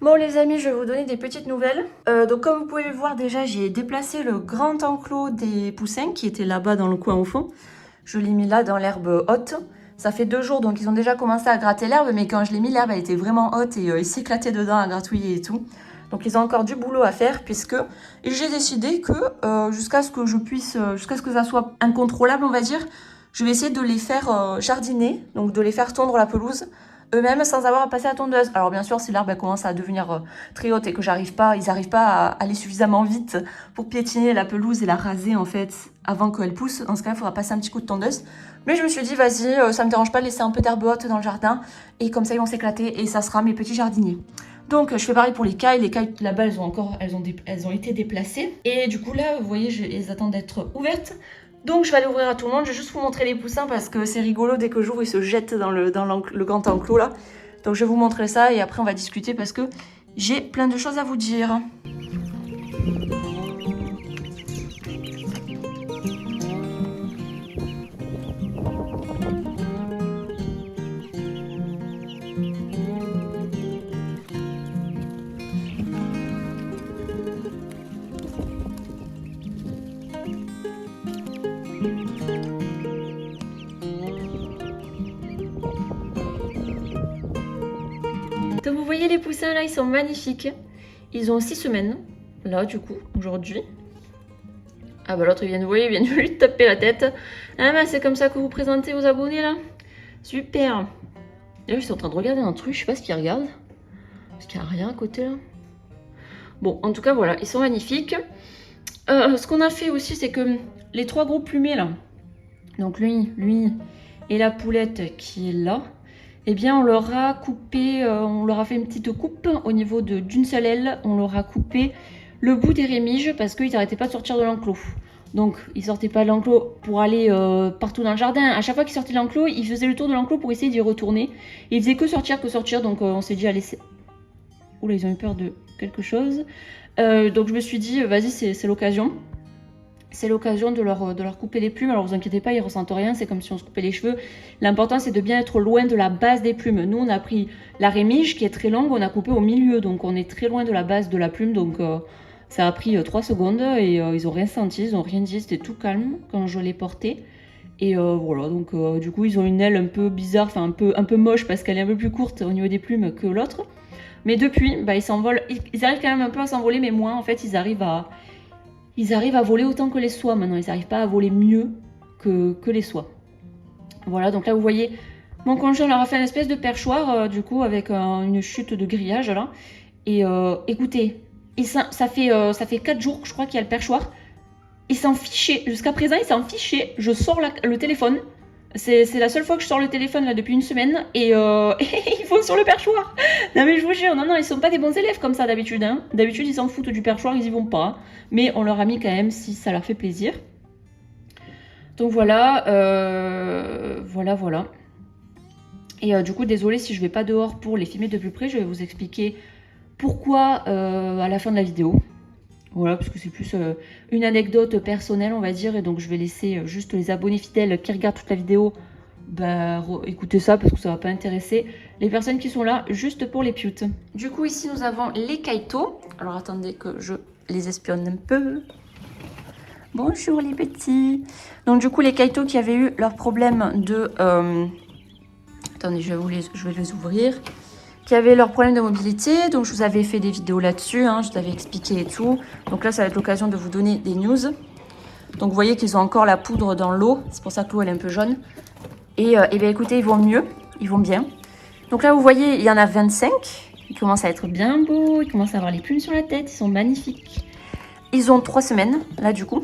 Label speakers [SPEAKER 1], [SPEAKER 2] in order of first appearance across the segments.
[SPEAKER 1] Bon les amis, je vais vous donner des petites nouvelles. Donc comme vous pouvez le voir déjà, j'ai déplacé le grand enclos des poussins qui était là-bas dans le coin au fond. Je l'ai mis là dans l'herbe haute. Ça fait 2 jours donc ils ont déjà commencé à gratter l'herbe, mais quand je l'ai mis, l'herbe elle était vraiment haute et ils s'éclataient dedans à gratouiller et tout. Donc ils ont encore du boulot à faire puisque j'ai décidé que jusqu'à ce que jusqu'à ce que ça soit incontrôlable on va dire, je vais essayer de les faire jardiner, donc de les faire tondre la pelouse eux-mêmes sans avoir à passer à tondeuse. Alors bien sûr, si l'herbe commence à devenir très haute et que ils n'arrivent pas à aller suffisamment vite pour piétiner la pelouse et la raser en fait avant qu'elle pousse, dans ce cas, il faudra passer un petit coup de tondeuse. Mais je me suis dit, vas-y, ça me dérange pas de laisser un peu d'herbe haute dans le jardin et comme ça ils vont s'éclater et ça sera mes petits jardiniers. Donc je fais pareil pour les cailles. Les cailles là-bas, elles ont été déplacées et du coup là, vous voyez, elles attendent d'être ouvertes. Donc je vais aller ouvrir à tout le monde, je vais juste vous montrer les poussins parce que c'est rigolo, dès que j'ouvre ils se jettent dans le grand enclos là. Donc je vais vous montrer ça et après on va discuter parce que j'ai plein de choses à vous dire. Donc vous voyez les poussins là, ils sont magnifiques. Ils ont 6 semaines, là du coup, aujourd'hui. Ah bah l'autre il vient de, vous voyez, il vient de lui taper la tête. Ah bah c'est comme ça que vous présentez aux abonnés là. Super. D'ailleurs ils sont en train de regarder un truc, je sais pas ce qu'ils regardent. Parce qu'il n'y a rien à côté là. Bon en tout cas voilà, ils sont magnifiques. Ce qu'on a fait aussi c'est que les 3 gros plumés là, donc lui et la poulette qui est là, eh bien on leur a coupé, on leur a fait une petite coupe au niveau d'une seule aile, on leur a coupé le bout des rémiges parce qu'ils n'arrêtaient pas de sortir de l'enclos. Donc ils sortaient pas de l'enclos pour aller partout dans le jardin. À chaque fois qu'ils sortaient de l'enclos, ils faisaient le tour de l'enclos pour essayer d'y retourner. Et ils faisaient que sortir, donc on s'est dit allez, oula ils ont eu peur de quelque chose. Donc je me suis dit vas-y c'est l'occasion. C'est l'occasion de leur couper les plumes. Alors vous inquiétez pas, ils ressentent rien, c'est comme si on se coupait les cheveux. L'important c'est de bien être loin de la base des plumes. Nous on a pris la rémige qui est très longue, on a coupé au milieu, donc on est très loin de la base de la plume. Donc ça a pris 3 secondes et ils ont rien senti, ils ont rien dit, c'était tout calme quand je l'ai porté. Et voilà, donc du coup ils ont une aile un peu bizarre, enfin un peu moche parce qu'elle est un peu plus courte au niveau des plumes que l'autre. Mais depuis, bah, ils s'envolent, ils arrivent quand même un peu à s'envoler, mais moins en fait, ils arrivent à voler autant que les soies maintenant, ils n'arrivent pas à voler mieux que les soies. Voilà, donc là vous voyez, mon conjoint leur a fait une espèce de perchoir, du coup, avec une chute de grillage là. Et écoutez, ça fait 4 jours que je crois qu'il y a le perchoir. Il s'en fichait, jusqu'à présent il s'en fichait. Je sors le téléphone. C'est la seule fois que je sors le téléphone là depuis une semaine et ils vont sur le perchoir. Non mais je vous jure, non, ils sont pas des bons élèves comme ça d'habitude. Hein. D'habitude ils s'en foutent du perchoir, ils y vont pas. Mais on leur a mis quand même si ça leur fait plaisir. Donc voilà, voilà. Et du coup désolée si je vais pas dehors pour les filmer de plus près, je vais vous expliquer pourquoi à la fin de la vidéo. Voilà, parce que c'est plus une anecdote personnelle, on va dire. Et donc, je vais laisser juste les abonnés fidèles qui regardent toute la vidéo écouter ça parce que ça va pas intéresser les personnes qui sont là juste pour les putes. Du coup, ici, nous avons les kaito. Alors, attendez que je les espionne un peu. Bonjour les petits. Donc, du coup, les kaito qui avaient eu leur problème de... Attendez, je vais les ouvrir. Qui avaient leurs problèmes de mobilité. Donc, je vous avais fait des vidéos là-dessus. Hein, je vous avais expliqué et tout. Donc là, ça va être l'occasion de vous donner des news. Donc, vous voyez qu'ils ont encore la poudre dans l'eau. C'est pour ça que l'eau, elle est un peu jaune. Et bien, écoutez, ils vont mieux. Ils vont bien. Donc là, vous voyez, il y en a 25. Ils commencent à être bien beaux. Ils commencent à avoir les plumes sur la tête. Ils sont magnifiques. Ils ont 3 semaines, là, du coup.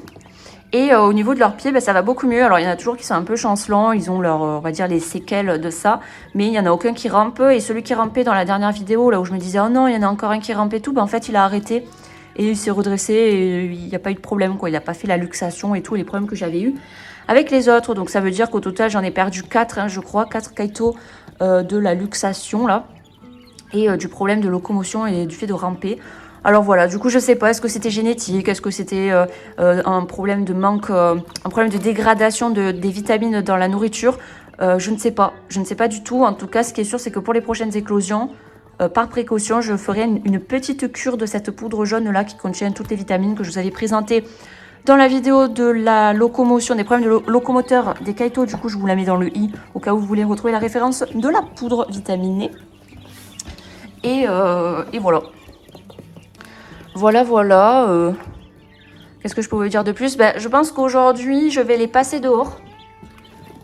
[SPEAKER 1] Et au niveau de leurs pieds, ça va beaucoup mieux. Alors, il y en a toujours qui sont un peu chancelants. Ils ont on va dire, les séquelles de ça. Mais il n'y en a aucun qui rampe. Et celui qui rampait dans la dernière vidéo, là où je me disais, oh non, il y en a encore un qui rampait tout, en fait, il a arrêté. Et il s'est redressé et il n'y a pas eu de problème, quoi. Il n'a pas fait la luxation et tous les problèmes que j'avais eu avec les autres. Donc, ça veut dire qu'au total, j'en ai perdu 4, hein, je crois. 4 kaito de la luxation, là. Et du problème de locomotion et du fait de ramper. Alors voilà, du coup je sais pas, est-ce que c'était génétique, est-ce que c'était un problème de manque, un problème de dégradation des vitamines dans la nourriture, je ne sais pas du tout. En tout cas ce qui est sûr c'est que pour les prochaines éclosions,
[SPEAKER 2] par précaution, je ferai une petite cure de cette poudre jaune là qui contient toutes les vitamines que je vous avais présentées dans la vidéo de la locomotion, des problèmes de locomoteur des kaito. Du coup, je vous la mets dans le i au cas où vous voulez retrouver la référence de la poudre vitaminée. Et voilà. Voilà. Qu'est-ce que je peux vous dire de plus? Je pense qu'aujourd'hui, je vais les passer dehors.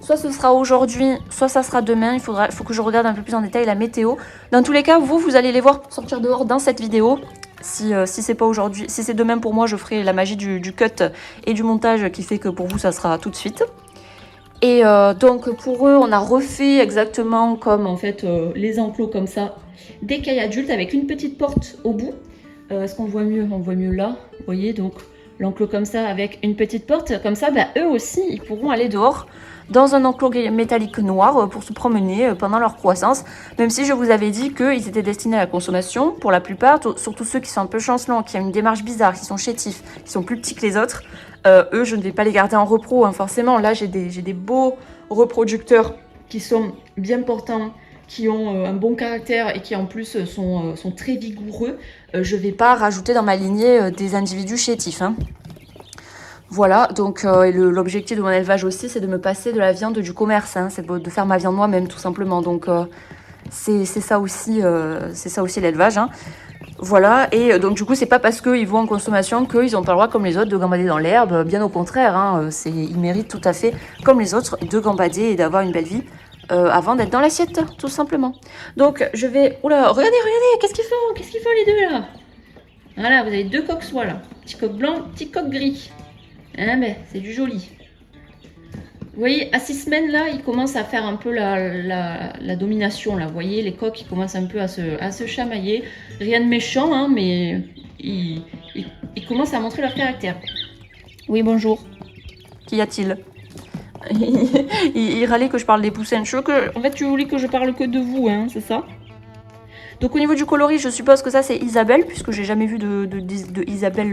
[SPEAKER 2] Soit ce sera aujourd'hui, soit ça sera demain. Il faut que je regarde un peu plus en détail la météo. Dans tous les cas, vous allez les voir sortir dehors dans cette vidéo. Si c'est pas aujourd'hui, si c'est demain pour moi, je ferai la magie du cut et du montage qui fait que pour vous, ça sera tout de suite. Et donc pour eux, on a refait exactement comme en fait les enclos comme ça, des cailles adultes avec une petite porte au bout. Est-ce qu'on voit mieux? On voit mieux là, vous voyez, donc l'enclos comme ça avec une petite porte. Comme ça, eux aussi, ils pourront aller dehors dans un enclos métallique noir pour se promener pendant leur croissance, même si je vous avais dit qu'ils étaient destinés à la consommation pour la plupart, surtout ceux qui sont un peu chancelants, qui ont une démarche bizarre, qui sont chétifs, qui sont plus petits que les autres. Eux, je ne vais pas les garder en repro, hein, forcément. Là, j'ai des beaux reproducteurs qui sont bien portants, qui ont un bon caractère et qui en plus sont très vigoureux. Je ne vais pas rajouter dans ma lignée des individus chétifs, hein. Voilà, donc l'objectif de mon élevage aussi, c'est de me passer de la viande du commerce, hein, c'est de faire ma viande moi-même tout simplement. Donc c'est ça aussi l'élevage, hein. Voilà, et donc du coup, c'est pas parce qu'ils vont en consommation qu'ils n'ont pas le droit comme les autres de gambader dans l'herbe, bien au contraire, hein, ils méritent tout à fait, comme les autres, de gambader et d'avoir une belle vie avant d'être dans l'assiette, tout simplement. Donc je vais... Oula, regardez, qu'est-ce qu'ils font les deux là? Voilà, vous avez deux coqs soies là, petit coq blanc, petit coq gris. Hein, c'est du joli. Vous voyez, à 6 semaines, là, ils commencent à faire un peu la domination, là. Vous voyez, les coqs, ils commencent un peu à se chamailler. Rien de méchant, hein, mais ils commencent à montrer leur caractère. Oui, bonjour. Qu'y a-t-il? Il râlait que je parle des poussins. En fait, tu voulais que je parle que de vous, hein, c'est ça? Donc au niveau du coloris, je suppose que ça c'est Isabelle, puisque j'ai jamais vu de Isabelle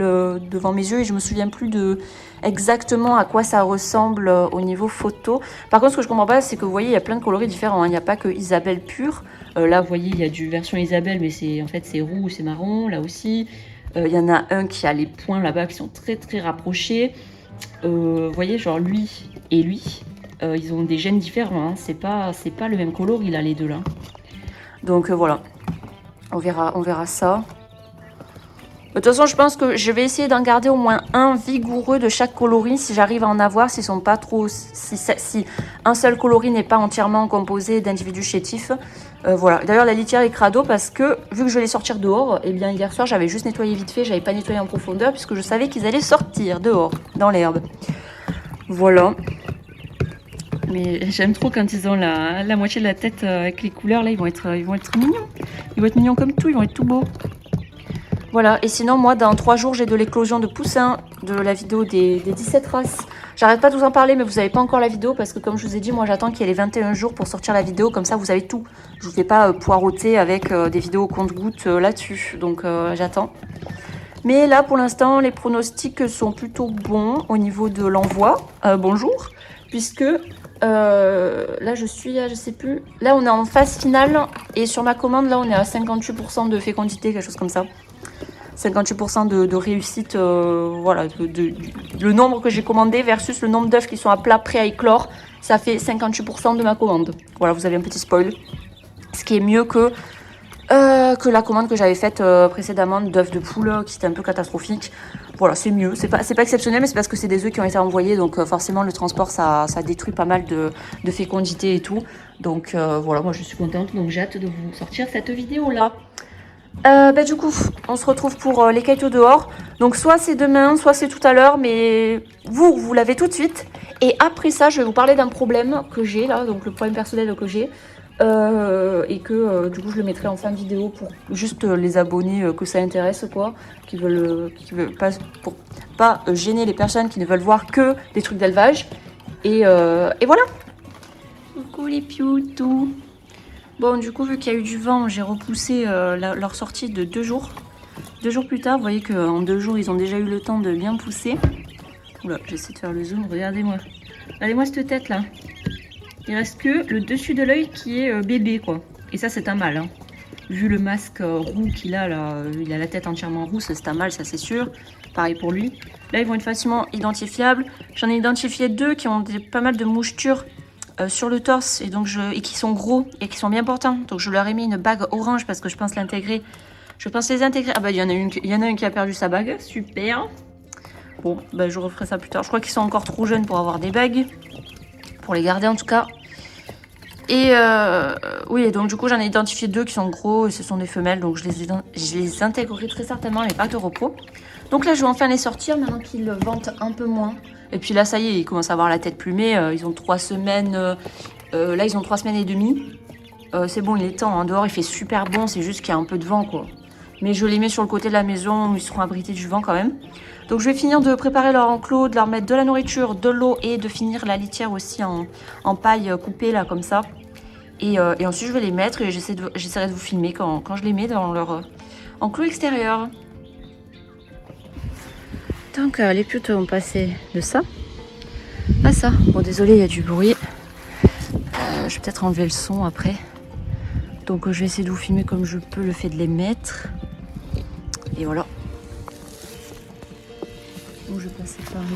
[SPEAKER 2] devant mes yeux et je me souviens plus de exactement à quoi ça ressemble au niveau photo. Par contre, ce que je comprends pas, c'est que vous voyez, il y a plein de coloris différents, hein. Il n'y a pas que Isabelle pure. Là, vous voyez, il y a du version Isabelle, mais c'est roux, c'est marron, là aussi. Il y en a un qui a les points là-bas qui sont très très rapprochés. Vous voyez, genre lui et lui, ils ont des gènes différents, hein. C'est pas le même coloris là, les deux là. Donc voilà. On verra ça. De toute façon, je pense que je vais essayer d'en garder au moins un vigoureux de chaque coloris si j'arrive à en avoir, s'ils sont pas trop, si un seul coloris n'est pas entièrement composé d'individus chétifs. Voilà. D'ailleurs, la litière est crado parce que vu que je vais les sortir dehors, et bien hier soir j'avais juste nettoyé vite fait, j'avais pas nettoyé en profondeur puisque je savais qu'ils allaient sortir dehors dans l'herbe. Voilà. Mais j'aime trop quand ils ont la moitié de la tête avec les couleurs là, ils vont être mignons. Ils vont être mignons comme tout, ils vont être tout beaux. Voilà, et sinon moi dans 3 jours j'ai de l'éclosion de poussins, de la vidéo des 17 races. J'arrête pas de vous en parler mais vous n'avez pas encore la vidéo parce que comme je vous ai dit, moi j'attends qu'il y ait les 21 jours pour sortir la vidéo, comme ça vous avez tout. Je vous fais pas poireauter avec des vidéos compte-gouttes là-dessus, donc j'attends. Mais là pour l'instant les pronostics sont plutôt bons au niveau de l'envoi. Bonjour, puisque... là je suis à, je sais plus, là on est en phase finale et sur ma commande là on est à 58% de fécondité, quelque chose comme ça, 58% de réussite, voilà, le nombre que j'ai commandé versus le nombre d'œufs qui sont à plat prêts à éclore, ça fait 58% de ma commande. Voilà, vous avez un petit spoil, ce qui est mieux que la commande que j'avais faite précédemment d'œufs de poule qui était un peu catastrophique. Voilà, c'est mieux, c'est pas exceptionnel, mais c'est parce que c'est des œufs qui ont été envoyés, donc forcément le transport ça détruit pas mal de fécondité et tout. Donc voilà, moi je suis contente, donc j'ai hâte de vous sortir cette vidéo là. Du coup, on se retrouve pour les kaito dehors. Donc soit c'est demain, soit c'est tout à l'heure, mais vous l'avez tout de suite. Et après ça, je vais vous parler d'un problème que j'ai là, donc le problème personnel que j'ai. Et que du coup je le mettrai en fin de vidéo pour juste les abonnés que ça intéresse quoi, qui veulent pas, pour pas gêner les personnes qui ne veulent voir que des trucs d'élevage et voilà. Coucou les pioutou. Bon, du coup vu qu'il y a eu du vent, j'ai repoussé leur sortie de 2 jours. 2 jours plus tard, vous voyez qu'en 2 jours ils ont déjà eu le temps de bien pousser. Oula, j'essaie de faire le zoom, regardez-moi, regardez-moi cette tête là. Il reste que le dessus de l'œil qui est bébé quoi. Et ça c'est un mâle, hein. Vu le masque roux qu'il a là, il a la tête entièrement rousse, c'est un mâle, ça c'est sûr. Pareil pour lui. Là, ils vont être facilement identifiables. J'en ai identifié 2 qui ont pas mal de mouchetures sur le torse et qui sont gros et qui sont bien portants. Donc je leur ai mis une bague orange parce que je pense l'intégrer. Je pense les intégrer. Ah bah il y en a un qui a perdu sa bague, super. Bon, bah je referai ça plus tard. Je crois qu'ils sont encore trop jeunes pour avoir des bagues. Pour les garder en tout cas. Et oui, donc du coup j'en ai identifié 2 qui sont gros et ce sont des femelles. Donc je les intégrerai très certainement les bagues de repos. Donc là je vais enfin les sortir maintenant qu'ils ventent un peu moins. Et puis là ça y est, ils commencent à avoir la tête plumée. Ils ont 3 semaines. Là ils ont 3 semaines et demie. C'est bon, il est temps. Hein. Dehors il fait super bon, c'est juste qu'il y a un peu de vent quoi. Mais je les mets sur le côté de la maison où ils seront abrités du vent quand même. Donc je vais finir de préparer leur enclos, de leur mettre de la nourriture, de l'eau et de finir la litière aussi en paille coupée là comme ça. Et ensuite je vais les mettre et j'essaierai de vous filmer quand je les mets dans leur enclos extérieur. Donc les putes ont passé de ça à ça. Bon désolé, il y a du bruit. Je vais peut-être enlever le son après. Donc je vais essayer de vous filmer comme je peux le fait de les mettre. Et voilà. Donc je vais passer par là.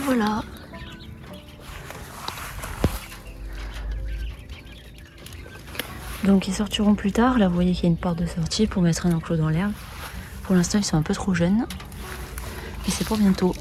[SPEAKER 2] Voilà. Donc ils sortiront plus tard. Là vous voyez qu'il y a une porte de sortie pour mettre un enclos dans l'herbe. Pour l'instant ils sont un peu trop jeunes. Mais c'est pour bientôt.